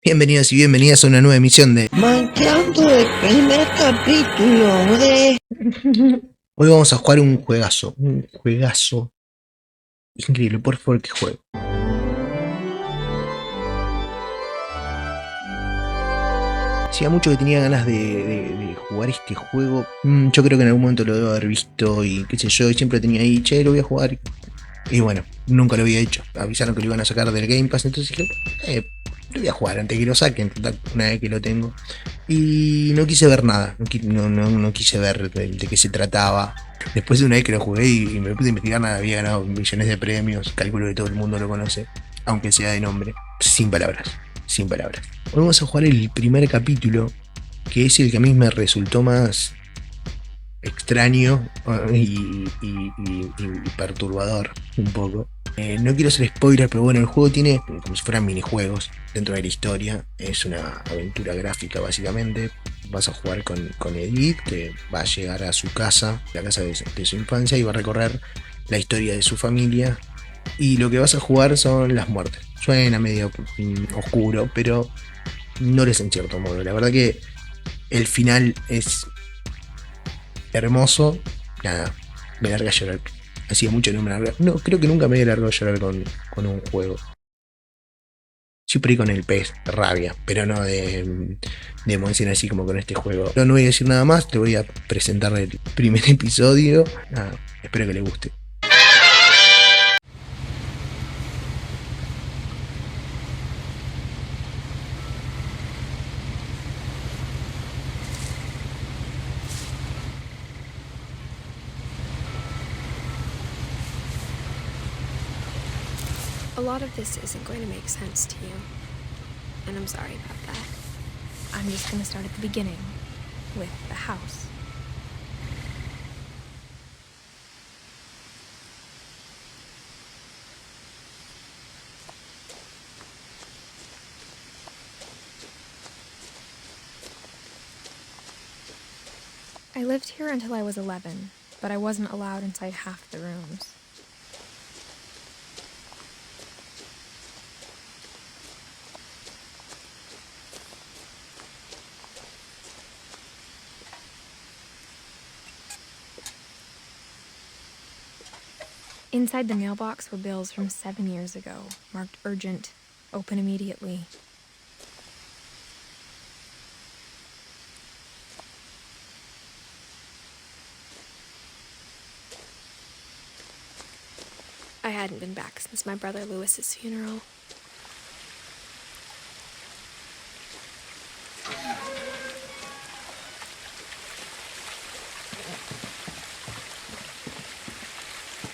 Bienvenidos y bienvenidas a una nueva emisión de Manqueando el primer capítulo de... Hoy vamos a jugar un juegazo increíble, por favor que juego. Hacía mucho que tenía ganas de jugar este juego. Yo creo que en algún momento lo debo haber visto y qué sé yo, y siempre tenía ahí, che, lo voy a jugar. Y bueno, nunca lo había hecho. Avisaron que lo iban a sacar del Game Pass, entonces dije, lo voy a jugar antes que lo saquen, total, una vez que lo tengo. Y no quise ver nada, no quise ver de qué se trataba. Después de una vez que lo jugué y me puse a investigar, nada, había ganado millones de premios, calculo que todo el mundo lo conoce, aunque sea de nombre. Sin palabras, sin palabras. Hoy vamos a jugar el primer capítulo, que es el que a mí me resultó más extraño y perturbador un poco. No quiero hacer spoiler, pero bueno, el juego tiene como si fueran minijuegos dentro de la historia. Es una aventura gráfica básicamente. Vas a jugar con Edith, que va a llegar a su casa, la casa de su infancia, y va a recorrer la historia de su familia. Y lo que vas a jugar son las muertes. Suena medio oscuro, pero no lo es en cierto modo. La verdad que el final es hermoso. Nada, me larga a llorar. Hacía mucho que no me larga. No, creo que nunca me he largado a llorar con un juego. Siempre con el pez, rabia, pero no de emoción así como con este juego. Pero no voy a decir nada más, te voy a presentar el primer episodio. Nada, espero que le guste. A lot of this isn't going to make sense to you, and I'm sorry about that. I'm just going to start at the beginning, with the house. I lived here until I was 11, but I wasn't allowed inside half the rooms. Inside the mailbox were bills from 7 years ago, marked urgent, open immediately. I hadn't been back since my brother Lewis's funeral.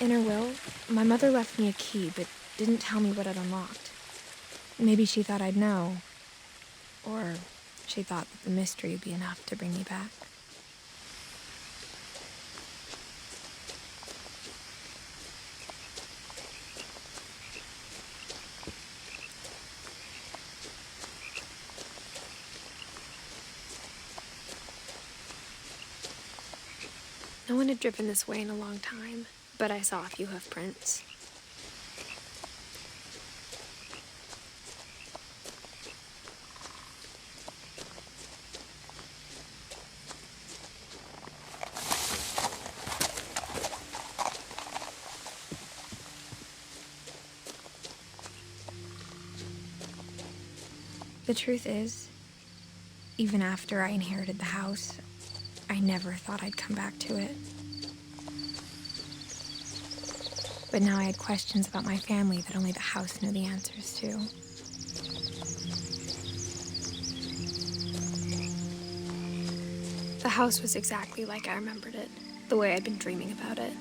In her will, my mother left me a key, but didn't tell me what it unlocked. Maybe she thought I'd know. Or she thought that the mystery would be enough to bring me back. No one had driven this way in a long time, but I saw a few hoof prints. The truth is, even after I inherited the house, I never thought I'd come back to it. But now I had questions about my family that only the house knew the answers to. The house was exactly like I remembered it, the way I'd been dreaming about it.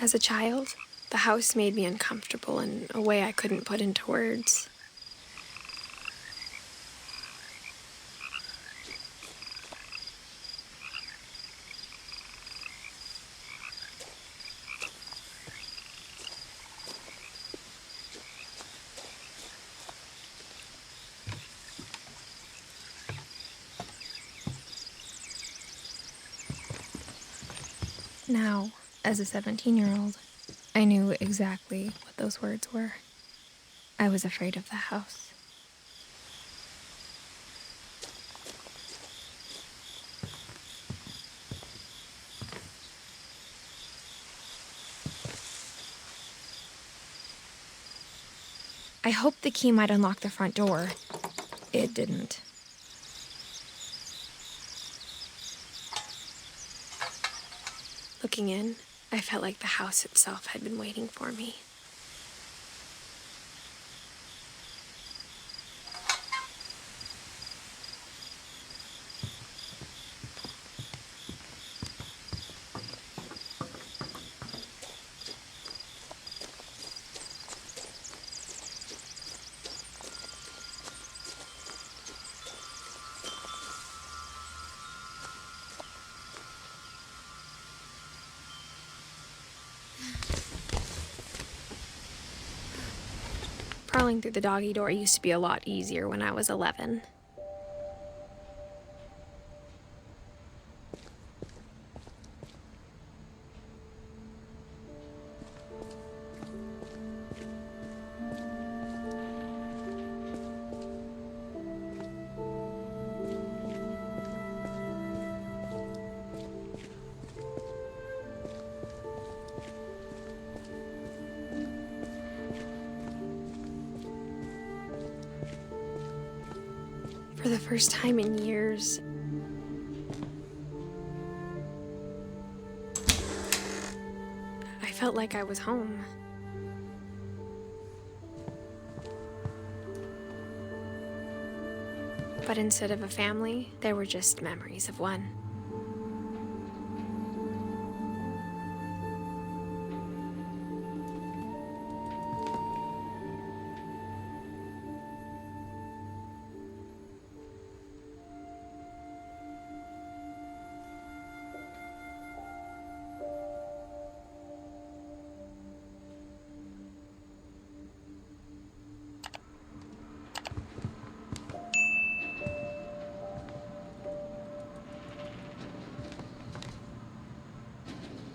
As a child, the house made me uncomfortable in a way I couldn't put into words. Now, as a 17-year-old, I knew exactly what those words were. I was afraid of the house. I hoped the key might unlock the front door. It didn't. Looking in, I felt like the house itself had been waiting for me. Crawling through the doggy door used to be a lot easier when I was 11. For the first time in years, I felt like I was home. But instead of a family, there were just memories of one.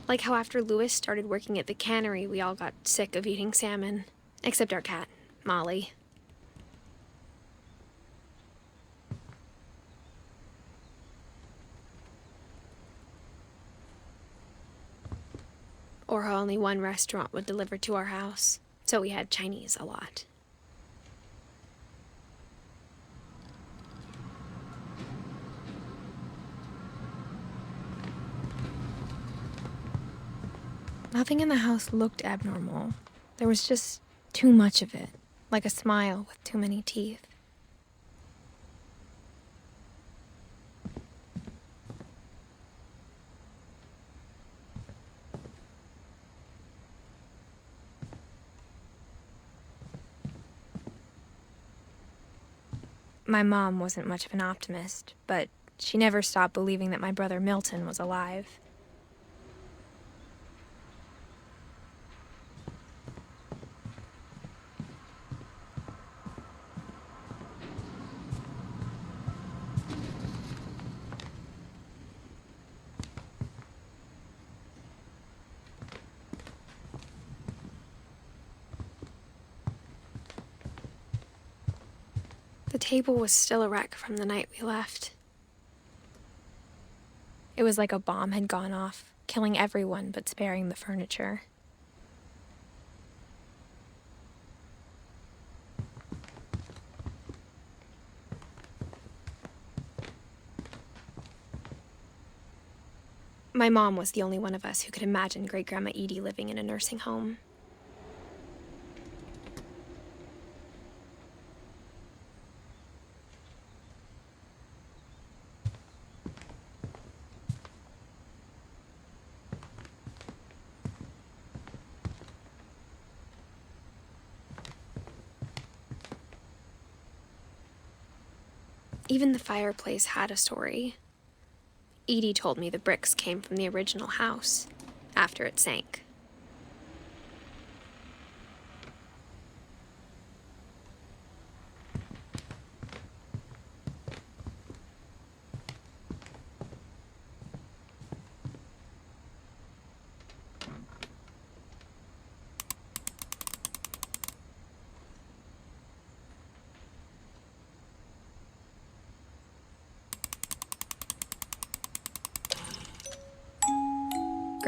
Like how after Louis started working at the cannery, we all got sick of eating salmon. Except our cat, Molly. Or how only one restaurant would deliver to our house, so we had Chinese a lot. Nothing in the house looked abnormal. There was just too much of it, like a smile with too many teeth. My mom wasn't much of an optimist, but she never stopped believing that my brother Milton was alive. The table was still a wreck from the night we left. It was like a bomb had gone off, killing everyone but sparing the furniture. My mom was the only one of us who could imagine Great-Grandma Edie living in a nursing home. Even the fireplace had a story. Edie told me the bricks came from the original house, after it sank.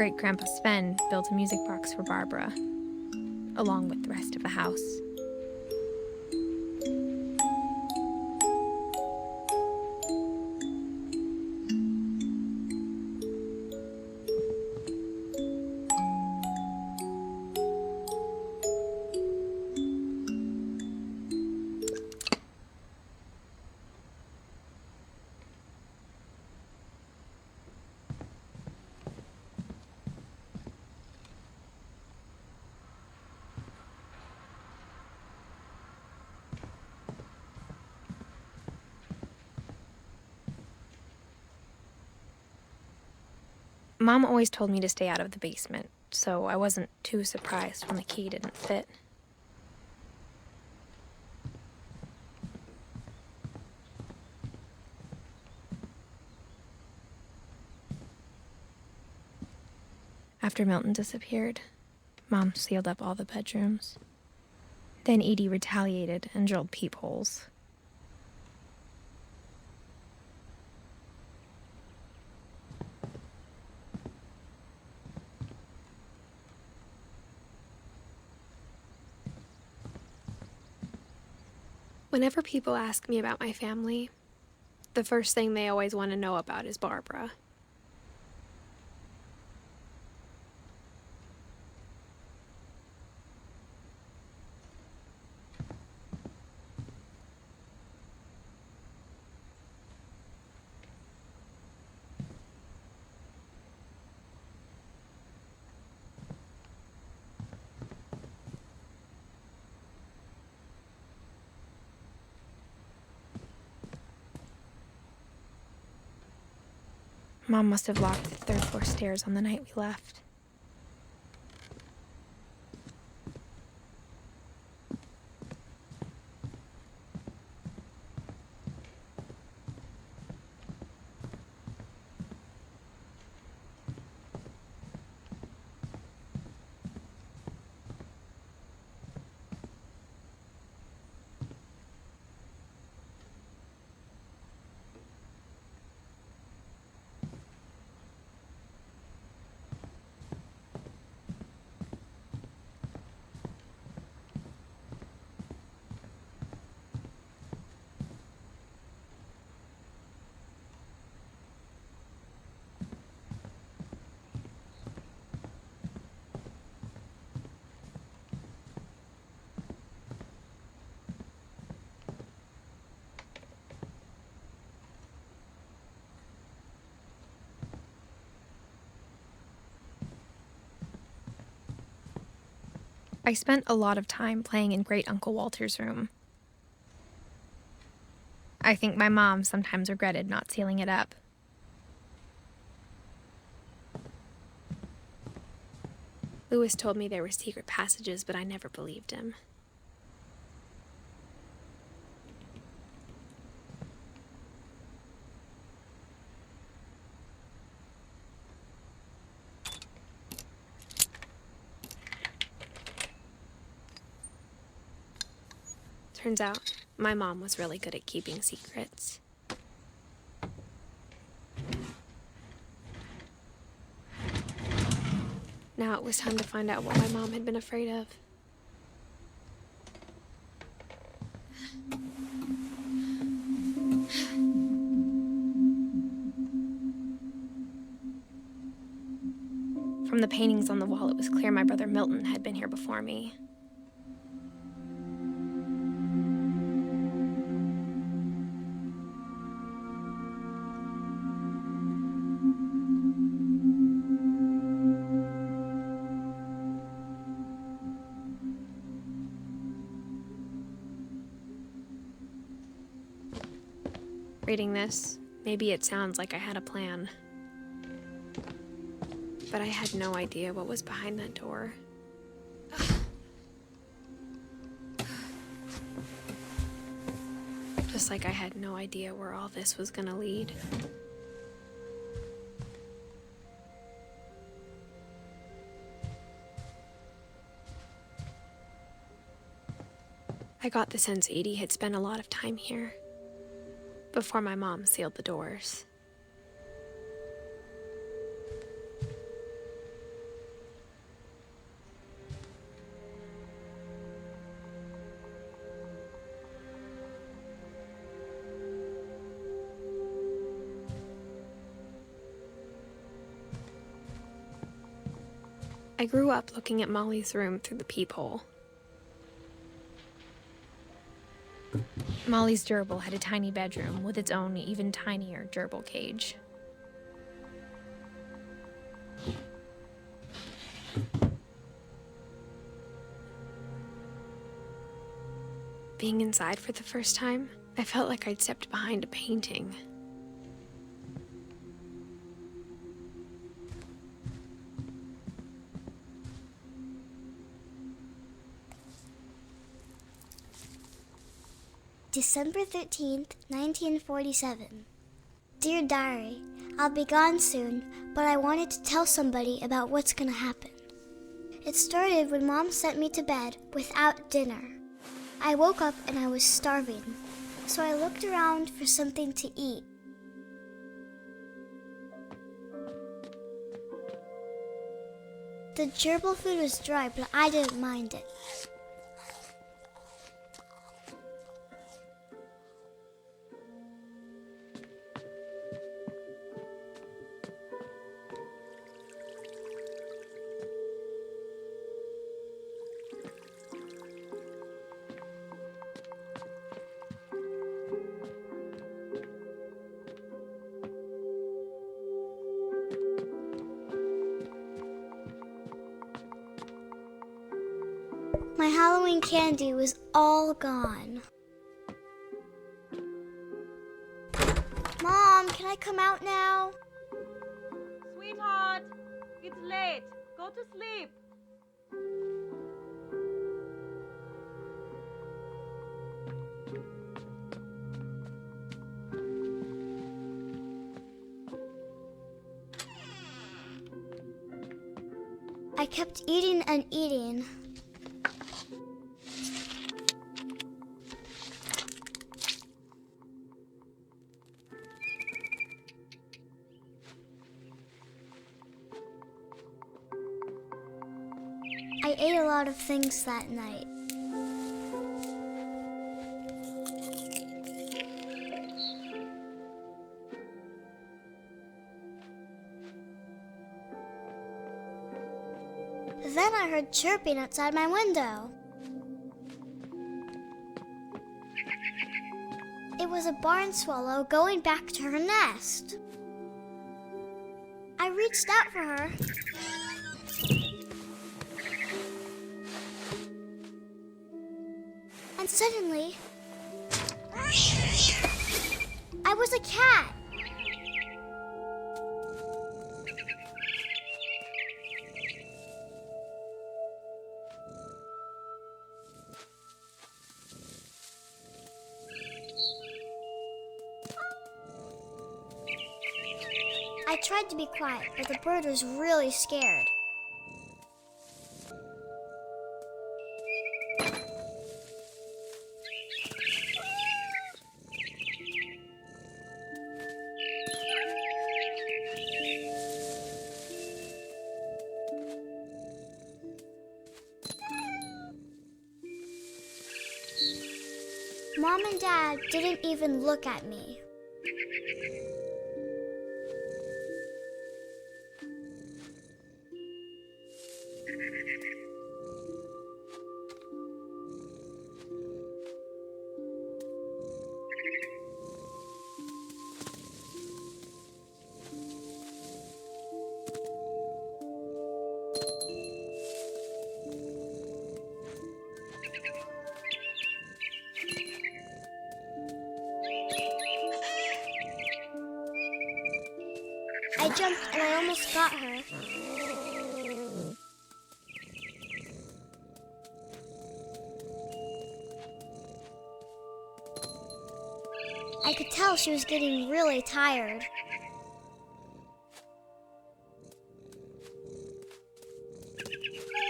Great-Grandpa Sven built a music box for Barbara, along with the rest of the house. Mom always told me to stay out of the basement, so I wasn't too surprised when the key didn't fit. After Milton disappeared, Mom sealed up all the bedrooms. Then Edie retaliated and drilled peepholes. Whenever people ask me about my family, the first thing they always want to know about is Barbara. Mom must have locked the third-floor stairs on the night we left. I spent a lot of time playing in Great Uncle Walter's room. I think my mom sometimes regretted not sealing it up. Lewis told me there were secret passages, but I never believed him. Turns out, my mom was really good at keeping secrets. Now it was time to find out what my mom had been afraid of. From the paintings on the wall, it was clear my brother Milton had been here before me. Reading this, maybe it sounds like I had a plan. But I had no idea what was behind that door. Just like I had no idea where all this was gonna lead. I got the sense Edie had spent a lot of time here, before my mom sealed the doors. I grew up looking at Molly's room through the peephole. Molly's gerbil had a tiny bedroom with its own even tinier gerbil cage. Being inside for the first time, I felt like I'd stepped behind a painting. December 13th, 1947. Dear Diary, I'll be gone soon, but I wanted to tell somebody about what's gonna happen. It started when Mom sent me to bed without dinner. I woke up and I was starving, so I looked around for something to eat. The gerbil food was dry, but I didn't mind it. My Halloween candy was all gone. Mom, can I come out now? Sweetheart, it's late. Go to sleep. I kept eating and eating. I ate a lot of things that night. Then I heard chirping outside my window. It was a barn swallow going back to her nest. I reached out for her. And suddenly, I was a cat. I tried to be quiet, but the bird was really scared. Mom and Dad didn't even look at me. I jumped and I almost got her. I could tell she was getting really tired.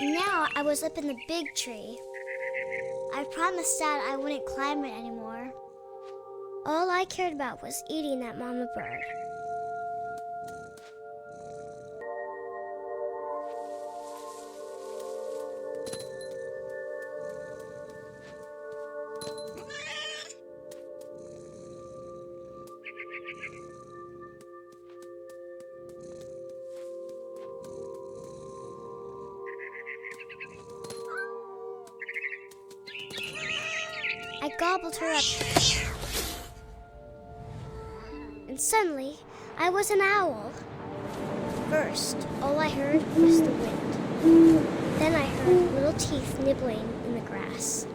Now I was up in the big tree. I promised Dad I wouldn't climb it anymore. All I cared about was eating that mama bird. I gobbled her up. And suddenly, I was an owl. First, all I heard was the wind. Then I heard little teeth nibbling in the grass.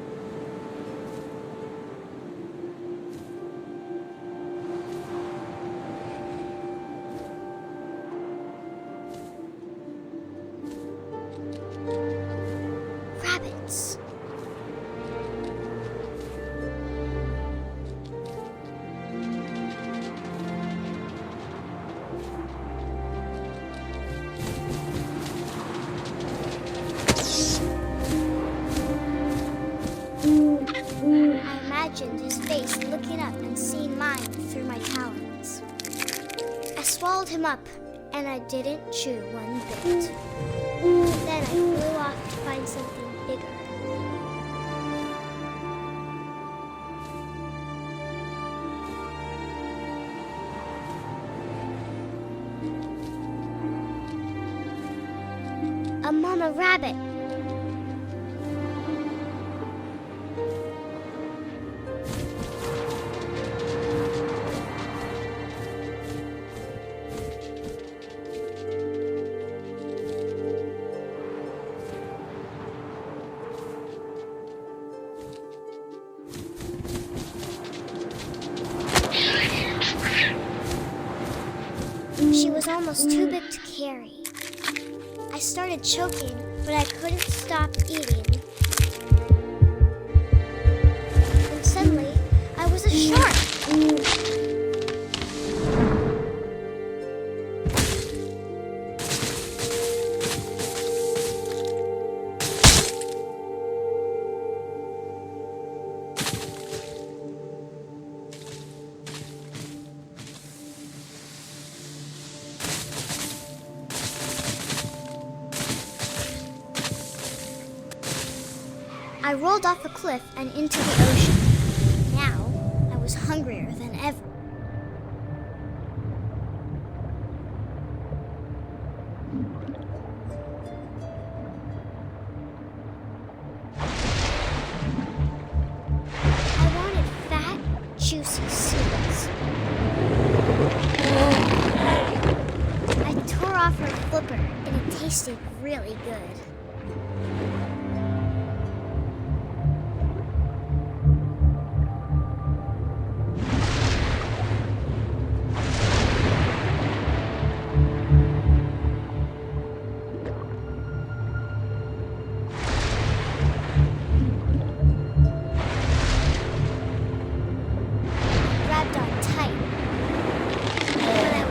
Rabbits. I imagined his face looking up and seeing mine through my talons. I swallowed him up, and I didn't chew one bit. Then I flew off to find something bigger. A mama rabbit. She was almost too big to carry. I started choking, but I couldn't stop eating. And suddenly, I was a shark. I rolled off the cliff and into the ocean. Now, I was hungrier than ever. I wanted fat, juicy seeds. I tore off her flipper, and it tasted really good.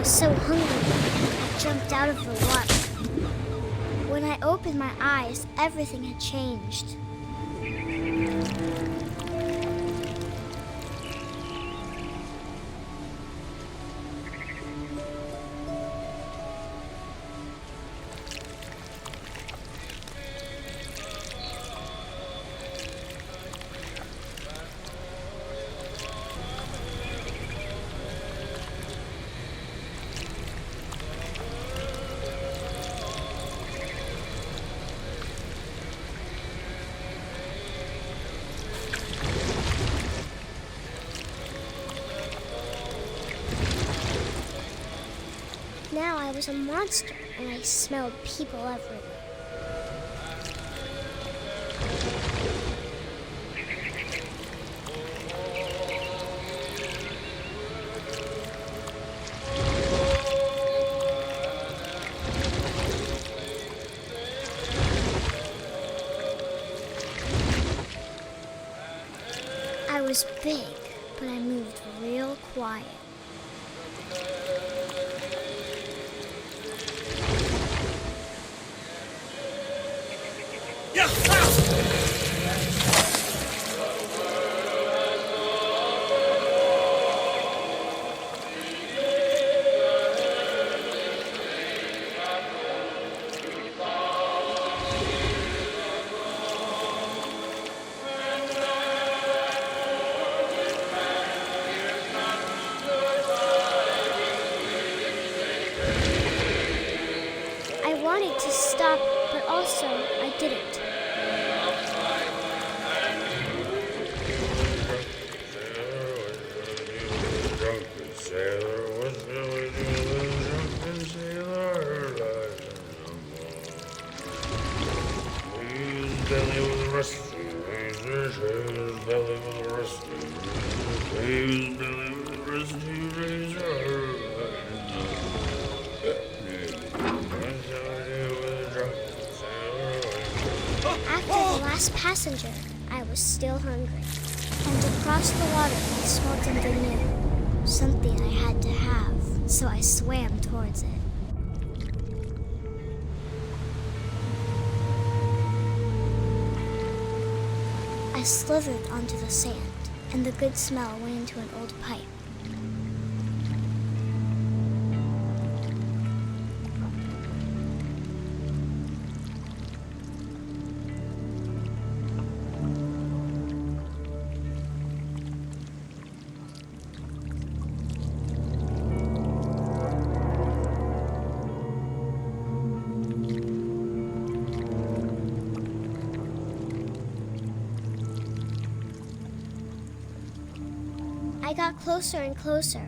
So hungry, I jumped out of the water. When I opened my eyes, everything had changed. Now I was a monster, and I smelled people everywhere. I was big, but I moved real quiet. I wanted to stop, but also I didn't. After the last passenger, I was still hungry. And across the water, I smelled something new. Something I had to have, so I swam towards it. I slithered onto the sand, and the good smell went into an old pipe. I got closer and closer.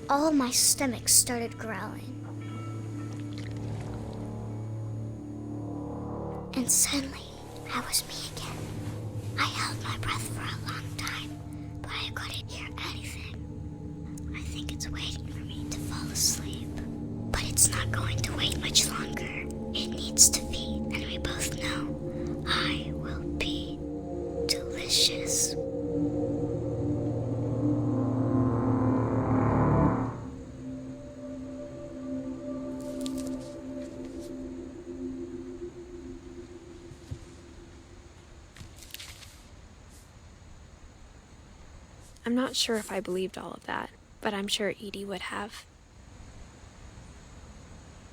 All of my stomach started growling. And suddenly, I was me again. I held my breath for a long time, but I couldn't hear anything. I think it's waiting for me to fall asleep. But it's not going to wait much longer. It needs to feed, and we both know I will be delicious. I'm not sure if I believed all of that, but I'm sure Edie would have.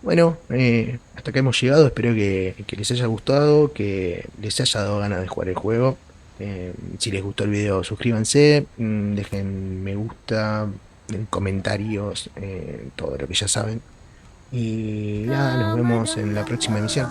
Bueno, hasta acá hemos llegado. Espero que les haya gustado, que les haya dado ganas de jugar el juego. Si les gustó el video, suscríbanse, dejen me gusta, en comentarios, todo lo que ya saben. Y nada, nos vemos en la próxima emisión.